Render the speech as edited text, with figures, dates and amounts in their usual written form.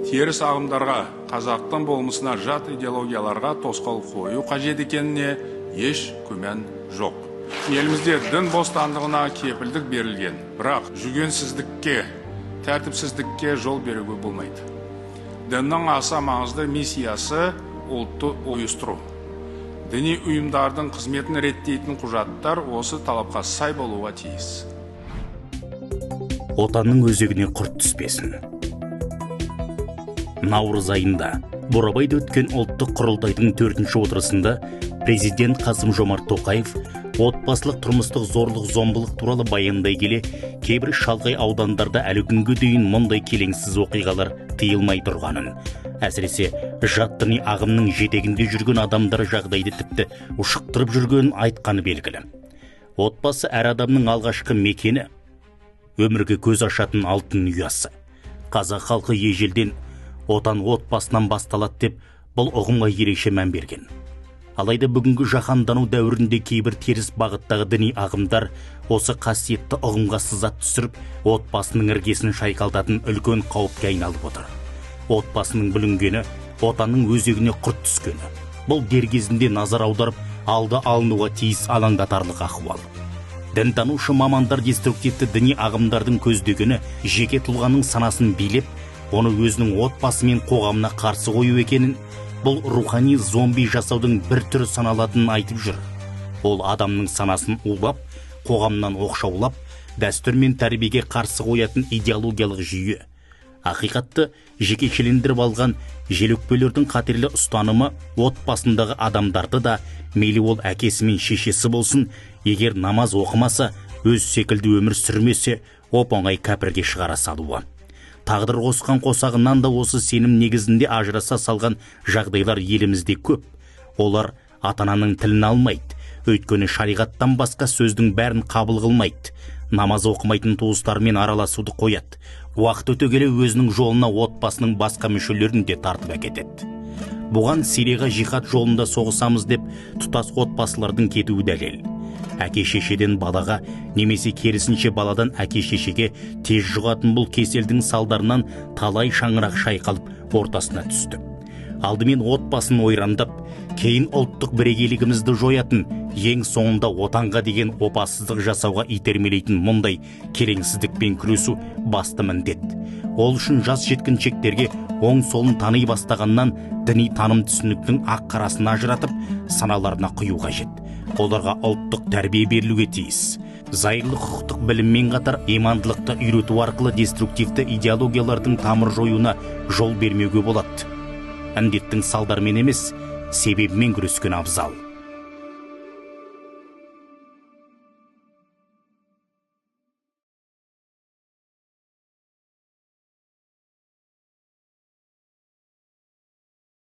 теріс ағымдарға, қазақтың болмысына жат идеологияларға тосқауыл қою қажет екеніне еш күмән жоқ. Елімізде дін бостандығына кепілдік берілген, бірақ жүгенсіздікке, тәртіпсіздікке жол беруге болмайды. Діннің аса маңызды миссиясы ұлтты ұйыстыру. Діни ұйымдардың қызметін реттейтін құжаттар осы талапқа сай болуға тиіс. Отанның өзегіне құрт түспесін. Наурыз айында Бурабайда өткен ұлттық құрылтайдың 4-ші отырысында президент Қасым-Жомарт Тоқаев отбасылық тұрмыстық зорлық-зомбылық туралы баяндай келе, кейбір шалғай аудандарда әлі күнге дейін мұндай келеңсіз оқиғалар тыйылмай тұрғанын, әсіресе жат діни ағымның жетегінде жүрген адамдар жағдайды тіпті ушықтырып жүргенін айтқаны белгілі. Отбасы әр адамның алғашқы мекені, өмірге көз ашатын алтын ұясы. Қазақ халқы ежелден отан отбасынан басталады деп бұл ұғымға ерекше мән берген. Алайда бүгінгі жаһандану дәуірінде кейбір теріс бағыттағы діни ағымдар осы қасиетті ұғымға сызат түсіріп, отбасының іргесін шайқалтатын үлкен қауіпке айналып отыр. Отбасының бүлінгені, отанның өзегіне құрт түскені. Бұл дер кезінде назар аударып, алды алынуға тиіс алаңдатарлық ахуал. Дінтанушы мамандар деструктивті діни ағымдардың көздегені жеке тұлғаның санасын билеп, оны өзінің отбасы мен қоғамына қарсы қою екенін, бұл рухани зомби жасаудың бір түрі саналатынын айтып жүр. Ол адамның санасын улап, қоғамнан оқшаулап, дәстүр мен тәрбиеге қарсы қоятын идеологиялық жүйе. Ақиқатты жекешелендіріп алған желөкпелердің қатерлі ұстанымы отбасындағы адамдарды да, мейлі ол әкесі мен шешесі болсын, егер намаз оқымаса, өз секілді өмір сүрмесе, оп-оңай кәпірге шығара салуы. Тағдыр қосқан қосағынан да осы сенім негізінде ажыраса салған жағдайлар елімізде көп. Олар ата-ананың тілін алмайды, өйткені шариғаттан басқа сөздің бәрін қабыл қылмайды. Намаз оқымайтын туыстармен араласуды қояды. Уақыт өте келе өзінің жолына отбасының басқа мүшелерін де тартып әкетеді. Бұған Сирияға жихад жолында соғысамыз деп тұтас отбасылардың кетуі дәлел. Әке-шешеден балаға, немесе керісінше баладан әке-шешеге тез жұғатын бұл кеселдің салдарынан талай шаңырақ шайқалып ортасына түсті. Алдымен отбасын ойрандап, кейін ұлттық бірегейлігімізді жоятын, ең соңында отанға деген опасыздық жасауға итермелейтін мұндай келеңсіздікпен күресу басты міндет. Ол үшін жас жеткіншектерге оң солын тани бастағаннан діни таным түсініктің ақ қарасын ажыратып, саналарына құю қажет. Оларға ұлттық тәрбие берілуге тиіс. Зайырлы құқықтық біліммен қатар имандылықты үйрету арқылы деструктивті идеологиялардың тамыр жоюына жол бермеуге болады. Індеттің салдарымен емес, себебімен күрескен абзал.